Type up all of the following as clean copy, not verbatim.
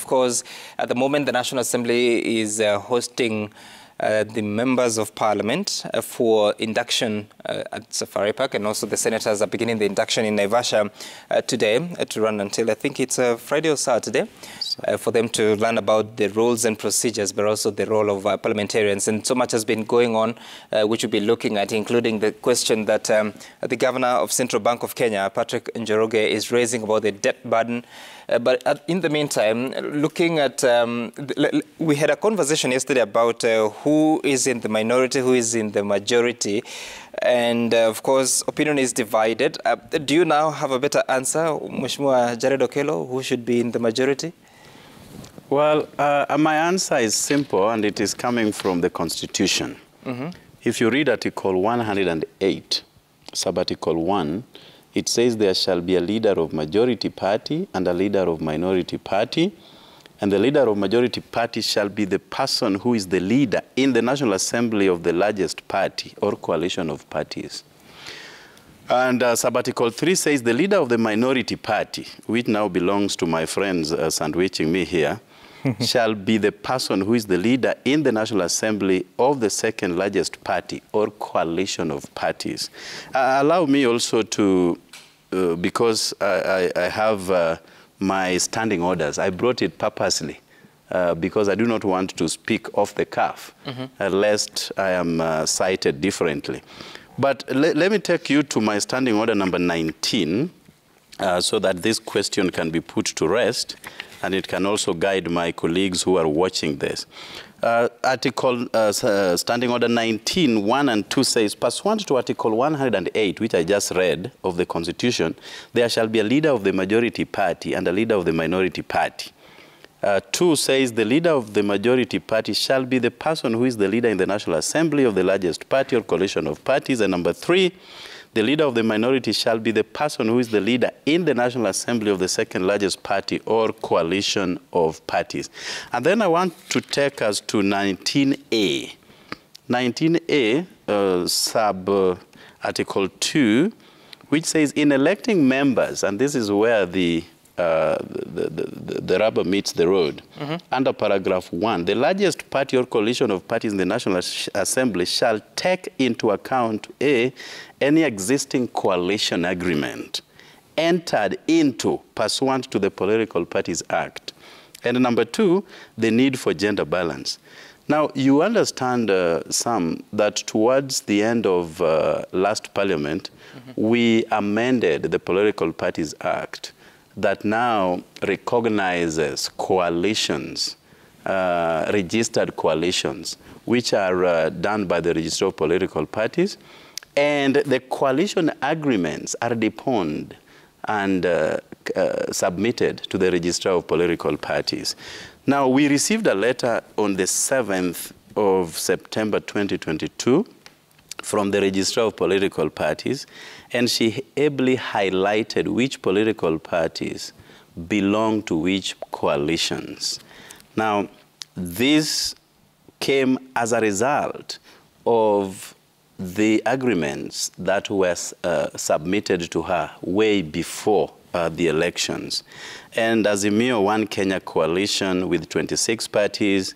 of course, at the moment, the National Assembly is hosting the members of Parliament for induction at Safari Park, and also the senators are beginning the induction in Naivasha today to run until I think it's Friday or Saturday for them to learn about the rules and procedures, but also the role of parliamentarians. And so much has been going on, which we'll be looking at, including the question that the Governor of Central Bank of Kenya, Patrick Njoroge, is raising about the debt burden. But in the meantime, looking at, we had a conversation yesterday about who is in the minority, who is in the majority. And of course, opinion is divided. Do you now have a better answer, Mheshimiwa Jared Okello, who should be in the majority? Well, my answer is simple, and it is coming from the Constitution. Mm-hmm. If you read Article 108, Sub-Article 1, it says there shall be a leader of majority party and a leader of minority party. And the leader of majority party shall be the person who is the leader in the National Assembly of the largest party or coalition of parties. And Sub-Article 3 says the leader of the minority party, which now belongs to my friends sandwiching me here, shall be the person who is the leader in the National Assembly of the second largest party or coalition of parties. Allow me also to, because I have my standing orders, I brought it purposely because I do not want to speak off the cuff, lest I am cited differently. But let me take you to my standing order number 19 so that this question can be put to rest, and it can also guide my colleagues who are watching this. Standing Order 19, 1 and 2 says, pursuant to Article 108, which I just read, of the Constitution, there shall be a leader of the majority party and a leader of the minority party. 2 says the leader of the majority party shall be the person who is the leader in the National Assembly of the largest party or coalition of parties. And number 3, the leader of the minority shall be the person who is the leader in the National Assembly of the second largest party or coalition of parties. And then I want to take us to 19A. 19A, sub-article 2, which says in electing members, and this is where the rubber meets the road. Under paragraph 1, the largest party or coalition of parties in the National Assembly shall take into account A, any existing coalition agreement entered into pursuant to the Political Parties Act. And number 2, the need for gender balance. Now, you understand, Sam, that towards the end of last Parliament, we amended the Political Parties Act that now recognizes coalitions, registered coalitions, which are done by the Register of Political Parties. And the coalition agreements are deponed and submitted to the Register of Political Parties. Now, we received a letter on the 7th of September 2022 from the Register of Political Parties, and she ably highlighted which political parties belong to which coalitions. Now, this came as a result of the agreements that were submitted to her way before the elections. And Azimio One Kenya coalition with 26 parties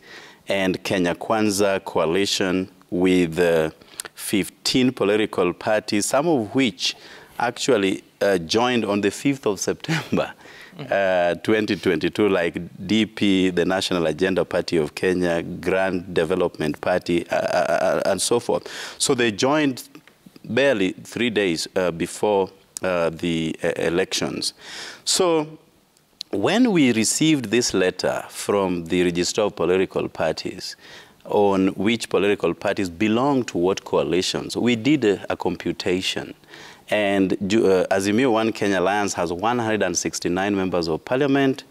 and Kenya Kwanza coalition with 15 political parties, some of which actually joined on the 5th of September 2022, like DP, the National Agenda Party of Kenya, Grand Development Party, and so forth. So they joined barely 3 days before the elections. So when we received this letter from the Register of Political Parties on which political parties belong to what coalitions, we did a computation. And Azimio One Kenya Alliance has 169 members of parliament,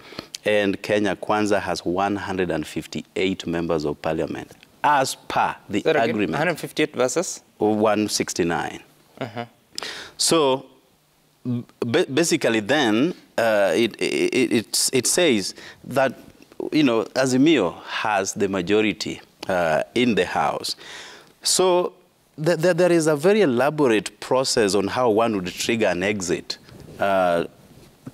and Kenya Kwanza has 158 members of parliament, as per the agreement. 158 versus? 169. So basically then, it says that, you know, Azimio has the majority in the House. So there is a very elaborate process on how one would trigger an exit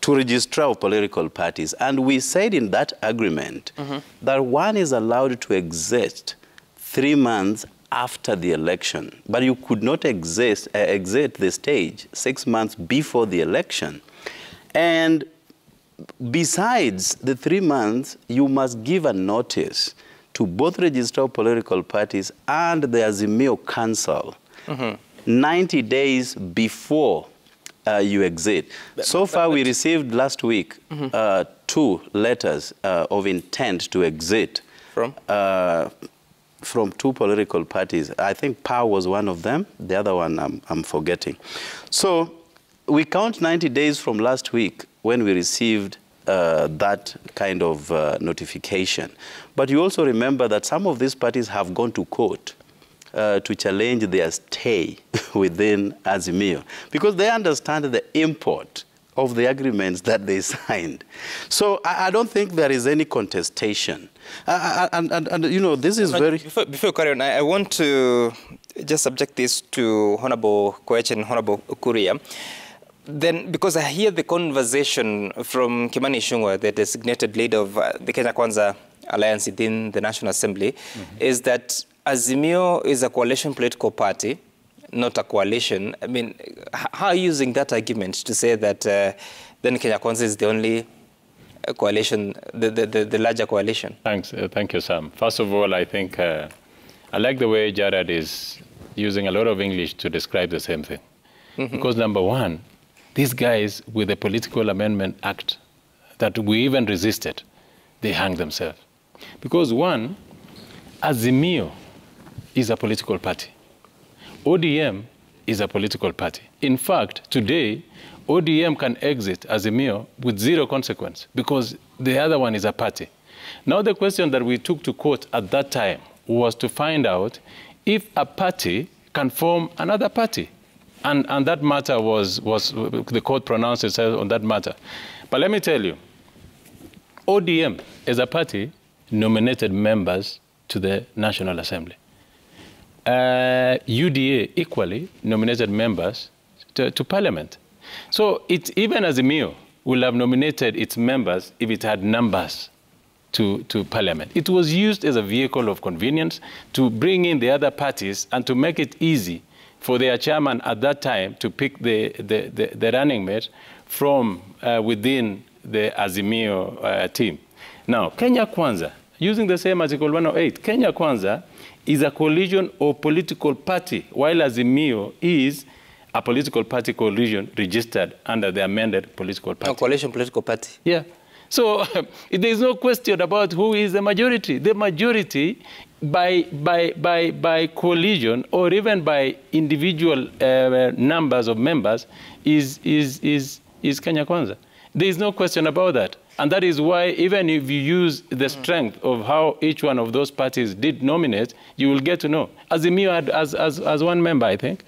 to registrar of political parties. And we said in that agreement that one is allowed to exist 3 months after the election, but you could not exit the stage 6 months before the election. And besides the 3 months, you must give a notice to both registrar of political parties and the Azimio Council 90 days before you exit. So far, we received last week 2 letters of intent to exit from 2 political parties. I think POW was one of them. The other one I'm forgetting. So we count 90 days from last week when we received that kind of notification. But you also remember that some of these parties have gone to court to challenge their stay within Azimio, because they understand the import of the agreements that they signed. So I don't think there is any contestation. And you know, this is very... Before you carry on, I want to just subject this to Honorable Koech and Honorable Kuria. Then, because I hear the conversation from Kimani Ichung'wah, the designated leader of the Kenya Kwanza Alliance within the National Assembly, is that Azimio is a coalition political party, not a coalition. I mean, how are you using that argument to say that then Kenya Kwanza is the only coalition, the larger coalition? Thanks. Thank you, Sam. First of all, I think I like the way Jared is using a lot of English to describe the same thing. Because number one, these guys with the Political Amendment Act that we even resisted, they hang themselves. Because one, Azimio is a political party. ODM is a political party. In fact, today, ODM can exit Azimio with 0 consequence because the other one is a party. Now, the question that we took to court at that time was to find out if a party can form another party. And that matter was the court pronounced itself on that matter. But let me tell you, ODM as a party nominated members to the National Assembly. UDA equally nominated members to Parliament. So even Azimio will have nominated its members if it had numbers to Parliament. It was used as a vehicle of convenience to bring in the other parties and to make it easy for their chairman at that time to pick the running mate from within the Azimio team. Now, Kenya Kwanza, using the same Article 108, Kenya Kwanza is a coalition or political party, while Azimio is a political party coalition registered under the amended political party. No, coalition political party. Yeah. So there is no question about who is the majority. The majority by coalition or even by individual numbers of members is Kenya Kwanza. There is no question about that. And that is why even if you use the strength of how each one of those parties did nominate, you will get to know. Azimio had as one member, I think.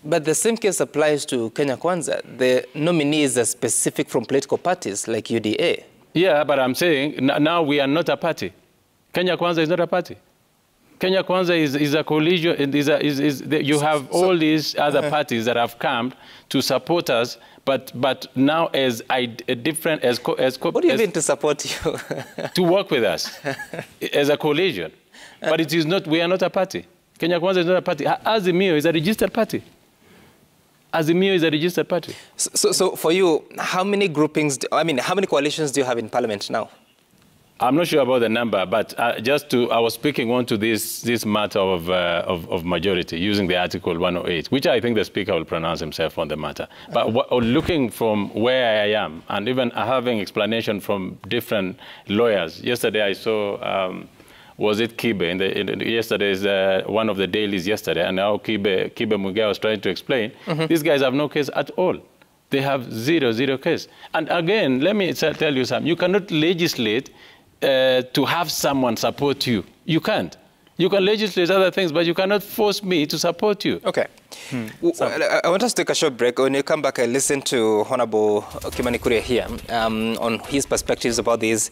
But the same case applies to Kenya Kwanza. The nominees are specific from political parties like UDA. Yeah, but I'm saying now we are not a party. Kenya Kwanza is not a party. Kenya Kwanza is a coalition. You have all these other parties that have come to support us, but now as different as what do you mean to support you? To work with us as a coalition. But it is not. We are not a party. Kenya Kwanza is not a party. Azimio is a registered party. Azimio is a registered party. So for you, how many groupings? How many coalitions do you have in Parliament now? I'm not sure about the number, but I was speaking on to this matter of majority using the Article 108, which I think the Speaker will pronounce himself on the matter. But looking from where I am, and even having explanation from different lawyers, yesterday I saw, was it Kibe? Yesterday's one of the dailies yesterday, and now Kibe Mugai was trying to explain, these guys have no case at all. They have zero case. And again, let me tell you something. You cannot legislate to have someone support you. You can't. You can legislate other things, but you cannot force me to support you. Okay. I want us to take a short break. When you come back, I listen to Honorable Kimani Kuria here on his perspectives about this,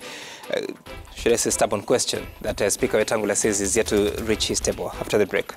should I say, stubborn question that Speaker Wetangula says is yet to reach his table after the break.